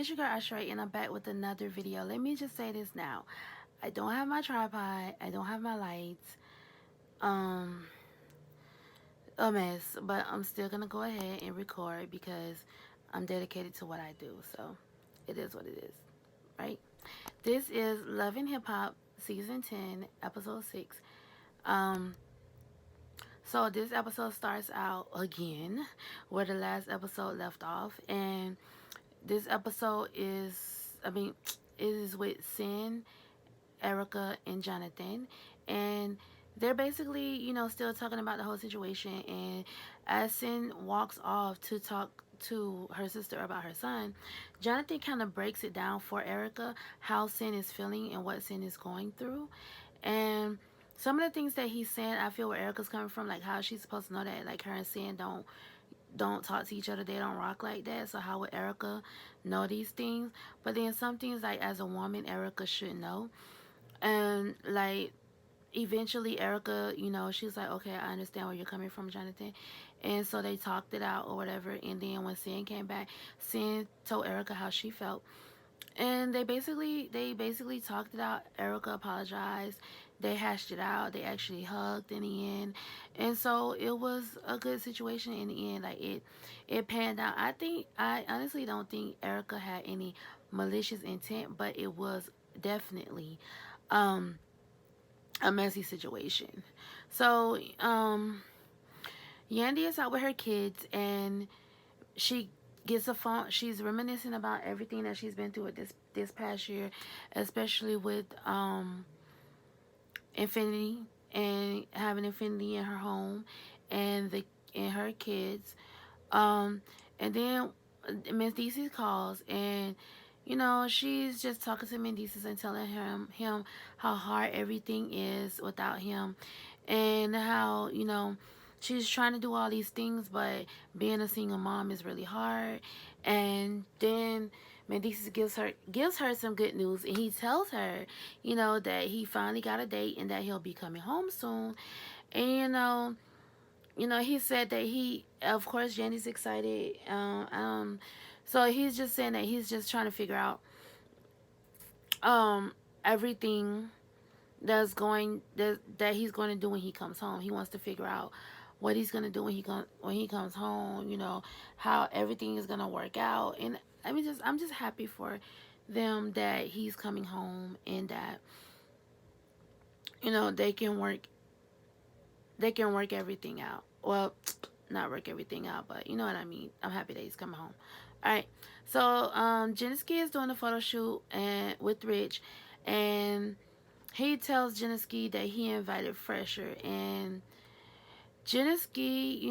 It's your girl Arsharae, and I'm back with another video. Let me just say this now. I don't have my tripod. I don't have my lights. Um, a mess, but I'm still gonna go ahead and record because I'm dedicated to what I do. So it is what it is, right? This is Love and Hip Hop Season 10, Episode 6. Um, so this episode starts out again where the last episode left off, and this episode is with Cyn, Erica, and Jonathan, and they're basically, still talking about the whole situation. And as Cyn walks off to talk to her sister about her son, Jonathan kind of breaks it down for Erica how Cyn is feeling and what Cyn is going through, and some of the things that he's saying, I feel where Erica's coming from, like how she's supposed to know that, like her and Cyn don't talk to each other, they don't rock like that. So how would Erica know these things? But then some things, like as a woman, Erica should know. And like eventually Erica, she's like, okay, I understand where you're coming from, Jonathan. And so they talked it out or whatever. And then when Cyn came back, Cyn told Erica how she felt, and they basically talked it out. Erica apologized. They hashed it out. They actually hugged in the end, and so it was a good situation in the end. Like it panned out. I honestly don't think Erica had any malicious intent, but it was definitely um, a messy situation. So Yandy is out with her kids, and she gets a phone. She's reminiscing about everything that she's been through with this past year, especially with Infinity, and having Infinity in her home, and her kids. Um, and then Mendeecees calls, and she's just talking to Mendeecees and telling him how hard everything is without him, and how she's trying to do all these things, but being a single mom is really hard. And then Mendeecees gives her some good news, and he tells her, that he finally got a date and that he'll be coming home soon. And he said that of course, Jenny's excited. So he's just saying that he's just trying to figure out everything that he's going to do when he comes home. He wants to figure out what he's going to do when he comes home. How everything is going to work out. And I'm just happy for them that he's coming home, and that they can work everything out. Well, not work everything out, but you know what I mean. I'm happy that he's coming home. All right. So, Jennaske is doing a photo shoot and with Rich, and he tells Jennaske that he invited Phresher, and Jennaske,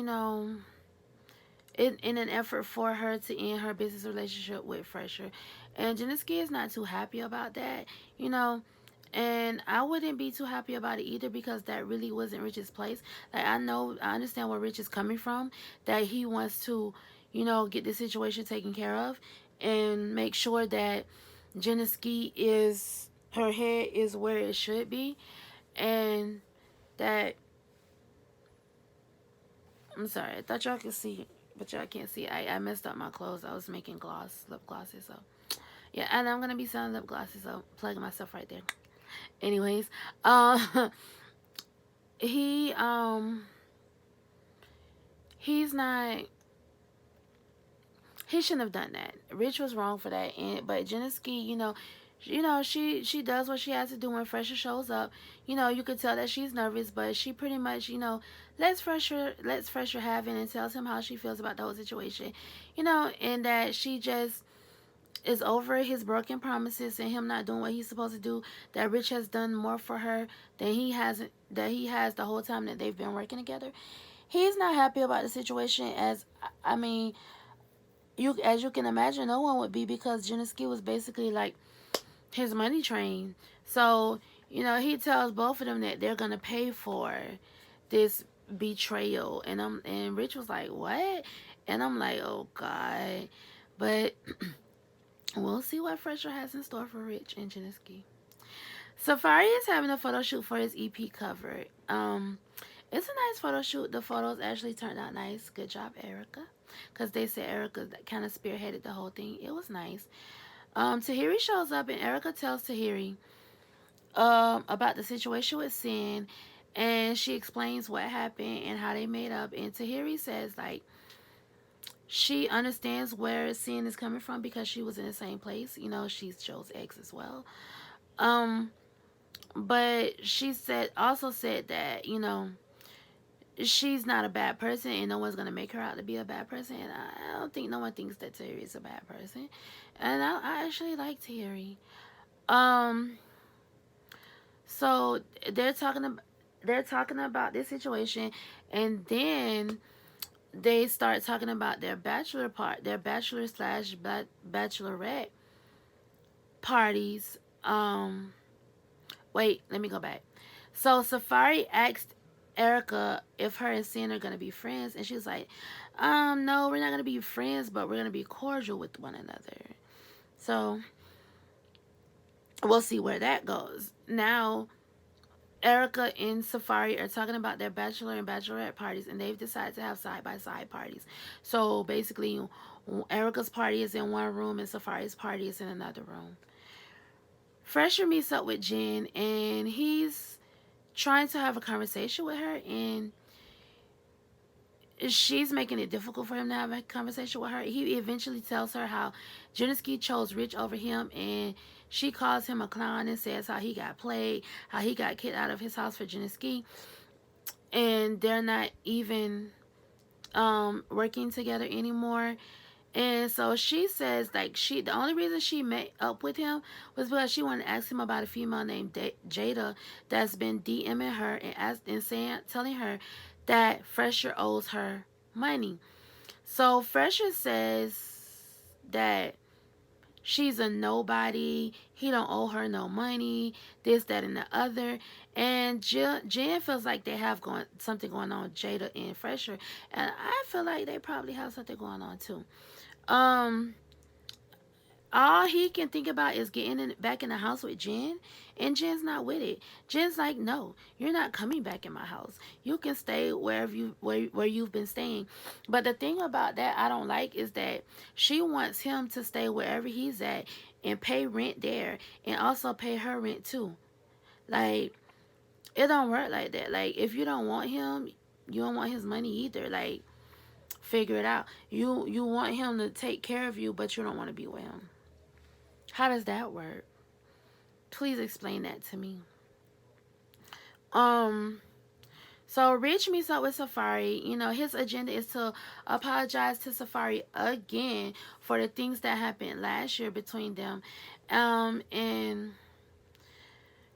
in an effort for her to end her business relationship with Phresher, and Jennaske is not too happy about that, you know. And I wouldn't be too happy about it either, because that really wasn't Rich's place. Like, I understand where Rich is coming from, that he wants to, get the situation taken care of and make sure that her head is where it should be, and that, I'm sorry, I thought y'all could see, but y'all can't see. I messed up my clothes. I was making lip glosses, so yeah, and I'm gonna be selling lip glosses, so plugging myself right there. Anyways, uh, he he's not. He shouldn't have done that. Rich was wrong for that, but Jennaske, she does what she has to do when Phresher shows up. You could tell that she's nervous, but she pretty much, lets Phresher have it and tells him how she feels about the whole situation, and that she just is over his broken promises and him not doing what he's supposed to do. That Rich has done more for her than he has the whole time that they've been working together. He's not happy about the situation, I mean, as you can imagine, no one would be, because Jennaske was basically like his money train. So, he tells both of them that they're gonna pay for this betrayal. And Rich was like, what? And I'm like, oh God. But we'll see what Phresher has in store for Rich and Jennaske. Safaree is having a photo shoot for his EP cover. It's a nice photo shoot. The photos actually turned out nice. Good job, Erica. Because they said Erica kind of spearheaded the whole thing. It was nice. Tahiri shows up and Erica tells Tahiri about the situation with Cyn, and she explains what happened and how they made up. And Tahiri says like she understands where Cyn is coming from because she was in the same place. You know, she's Joe's ex as well. Um, but she said that she's not a bad person and no one's gonna make her out to be a bad person. And I don't think no one thinks that Tahiri is a bad person, and I actually like Tahiri. Um, so they're talking about this situation, and then they start talking about their bachelor slash bachelorette parties. Wait, let me go back. So Safaree asked Erica if her and Cyn are gonna be friends, and she was like, no, we're not gonna be friends, but we're gonna be cordial with one another. So we'll see where that goes. Now, Erica and Safaree are talking about their bachelor and bachelorette parties, and they've decided to have side by side parties. So basically, Erica's party is in one room, and Safaree's party is in another room. Phresher meets up with Jen, and he's trying to have a conversation with her, and she's making it difficult for him to have a conversation with her. He eventually tells her how Jennaske chose Rich over him, and she calls him a clown and says how he got played, how he got kicked out of his house for Jennaske, and they're not even working together anymore. And so she says like the only reason she met up with him was because she wanted to ask him about a female named Jada that's been DMing her and telling her that Phresher owes her money. So Phresher says that she's a nobody. He don't owe her no money. This, that, and the other. And Jen feels like they have something going on with Jada and Phresher, and I feel like they probably have something going on too. Um, all he can think about is getting back in the house with Jen, and Jen's not with it. Jen's like, no, you're not coming back in my house. You can stay where you've been staying. But the thing about that I don't like is that she wants him to stay wherever he's at and pay rent there, and also pay her rent too. Like, it don't work like that. Like, if you don't want him, you don't want his money either. Like, figure it out. You want him to take care of you, but you don't want to be with him. How does that work? Please explain that to me. Um, so Rich meets up with Safaree. You know, his agenda is to apologize to Safaree again for the things that happened last year between them. And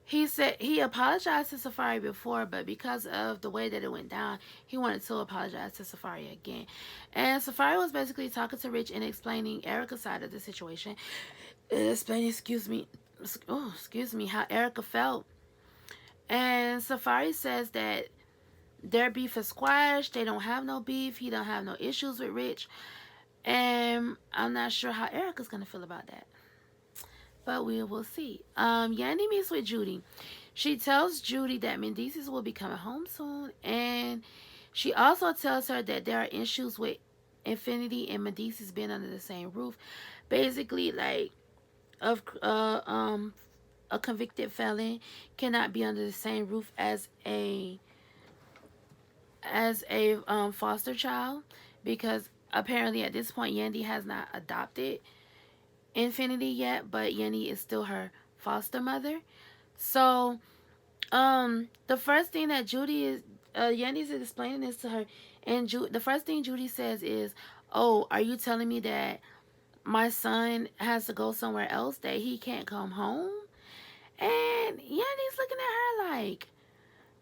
he said he apologized to Safaree before, but because of the way that it went down, he wanted to apologize to Safaree again. And Safaree was basically talking to Rich and explaining Erica's side of the situation. Explaining, excuse me, how Erica felt. And Safaree says that their beef is squashed. They don't have no beef. He don't have no issues with Rich. And I'm not sure how Erica's gonna feel about that, but we will see. Yandy meets with Judy. She tells Judy that Mendeecees will be coming home soon, and she also tells her that there are issues with Infinity and Mendeecees being under the same roof. Basically, like, of a convicted felon cannot be under the same roof as a foster child, because apparently at this point Yandy has not adopted Infinity yet, but Yandy is still her foster mother. So the first thing that Judy is Yandy's explaining this to her, and the first thing Judy says is, "Oh, are you telling me that my son has to go somewhere else, that he can't come home?" And Yandy's looking at her like,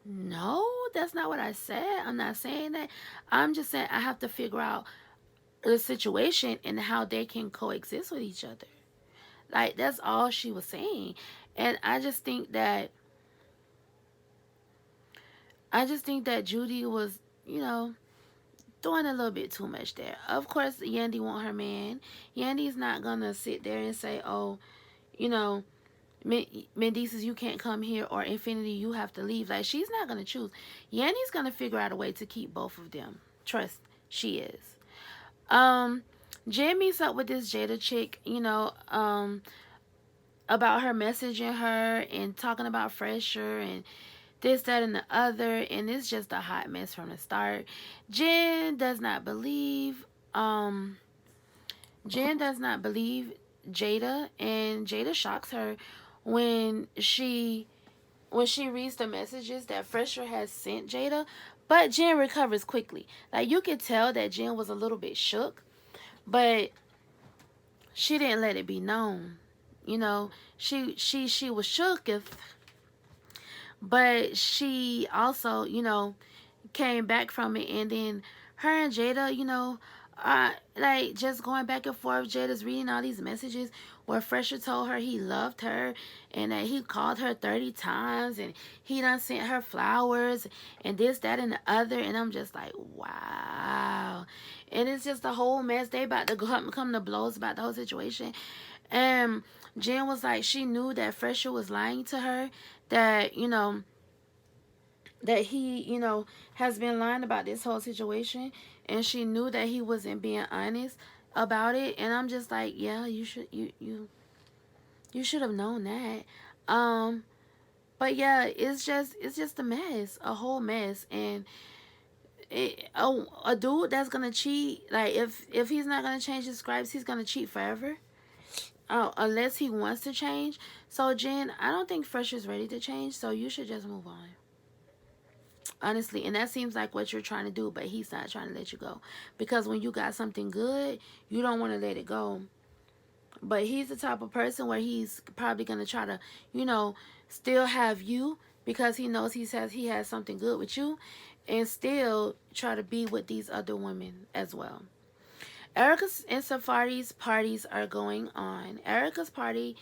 no, that's not what I said. I'm not saying that. I'm just saying I have to figure out the situation and how they can coexist with each other. Like, that's all she was saying. And I just think that Judy was, doing a little bit too much there. Of course, Yandy want her man. Yandy's not gonna sit there and say, oh, you know, Mendeecees, you can't come here, or Infinity, you have to leave. Like, she's not gonna choose. Yanni's gonna figure out a way to keep both of them. Trust, she is. Um, Jen meets up with this Jada chick, about her messaging her and talking about Phresher and this, that, and the other, and it's just a hot mess from the start. Jen does not believe, um, Jen does not believe Jada, and Jada shocks her when she reads the messages that Phresher has sent Jada. But Jen recovers quickly. Like, you could tell that Jen was a little bit shook, but she didn't let it be known. She was shook, but she also, came back from it. And then her and Jada, like, just going back and forth. Jada's reading all these messages where Phresher told her he loved her and that he called her 30 times and he done sent her flowers and this, that, and the other. And I'm just like, wow. And it's just a whole mess. They about to come to blows about the whole situation. And Jen was like, she knew that Phresher was lying to her, that, that he, has been lying about this whole situation, and she knew that he wasn't being honest about it. And I'm just like, yeah, you should have known that. Um, but yeah, it's just a mess, a whole mess. And a dude that's gonna cheat, like, if he's not gonna change his scripts, he's gonna cheat forever. Unless he wants to change. So Jen, I don't think Phresher's ready to change, so you should just move on. Honestly, and that seems like what you're trying to do, but he's not trying to let you go. Because when you got something good, you don't want to let it go. But he's the type of person where he's probably going to try to, still have you, because he knows he has something good with you, and still try to be with these other women as well. Erica's and Safaree's parties are going on. Erica's party,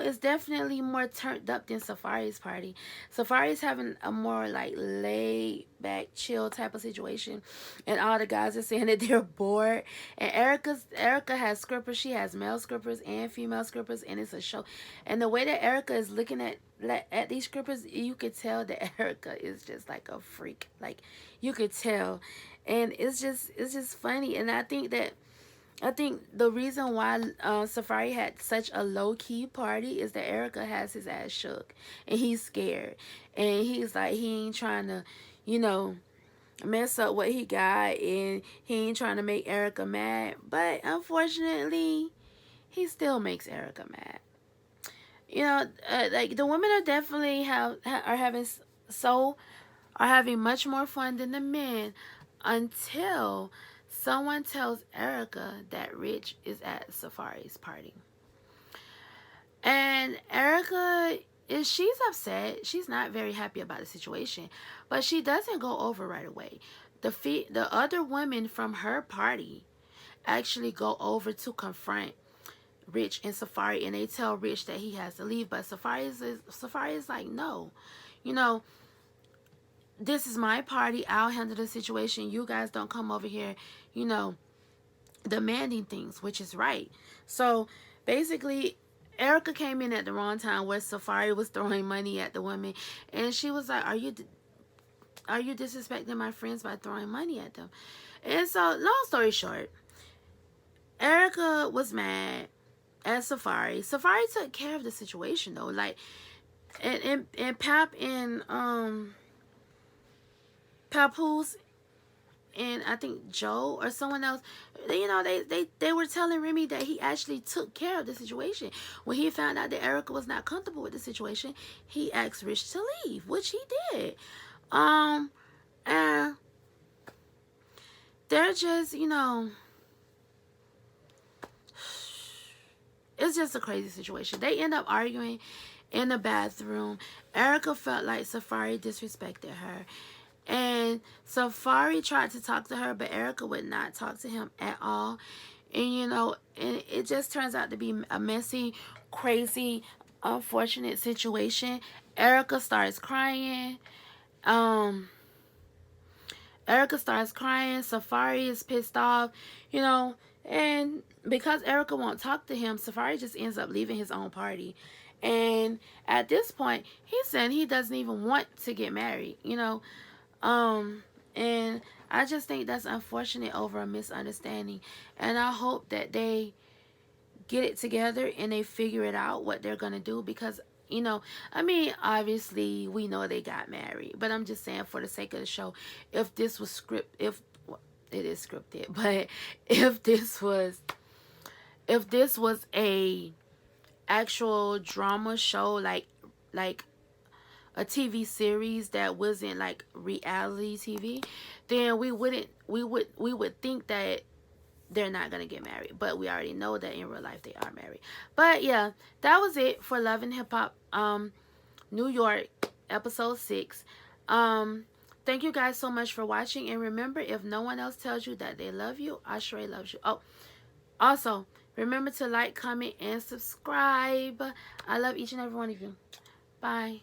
is definitely more turned up than Safaree's party. Safaree's having a more like laid back, chill type of situation, and all the guys are saying that they're bored. And Erica has scrippers. She has male scrippers and female scrippers, and it's a show. And the way that Erica is looking at these scrippers, you could tell that Erica is just like a freak. Like, you could tell, and it's just funny. And I think the reason why Safaree had such a low key party is that Erica has his ass shook and he's scared, and he's like, he ain't trying to, you know, mess up what he got, and he ain't trying to make Erica mad. But unfortunately, he still makes Erica mad. Like, the women are definitely are having so are having much more fun than the men, until someone tells Erica that Rich is at Safaree's party. And Erica she's upset. She's not very happy about the situation, but she doesn't go over right away. The other women from her party actually go over to confront Rich and Safaree, and they tell Rich that he has to leave. But Safaree is like, no, you know, this is my party. I'll handle the situation. You guys don't come over here, you know, demanding things, which is right. So basically, Erica came in at the wrong time where Safaree was throwing money at the women, and she was like, are you disrespecting my friends by throwing money at them? And so, long story short, Erica was mad at Safaree. Safaree took care of the situation though. Like, and Pap and Papoose and I think Joe or someone else, they were telling Remy that he actually took care of the situation. When he found out that Erica was not comfortable with the situation, he asked Rich to leave, which he did. And they're just, it's just a crazy situation. They end up arguing in the bathroom. Erica felt like Safaree disrespected her. And Safaree tried to talk to her, but Erica would not talk to him at all. And, and it just turns out to be a messy, crazy, unfortunate situation. Erica starts crying. Erica starts crying. Safaree is pissed off. And because Erica won't talk to him, Safaree just ends up leaving his own party. And at this point, he's saying he doesn't even want to get married, you know. And I just think that's unfortunate over a misunderstanding. And I hope that they get it together and they figure it out what they're gonna do, because you know, I mean, obviously we know they got married, but I'm just saying for the sake of the show, if this was if well, it is scripted, but if this was a actual drama show, like a TV series that wasn't like reality TV, then we would think that they're not gonna get married. But we already know that in real life they are married. But yeah, that was it for Love and Hip Hop New York episode 6. Thank you guys so much for watching, and remember, if no one else tells you that they love you, Arsharae loves you. Oh, also remember to like, comment, and subscribe. I love each and every one of you. Bye.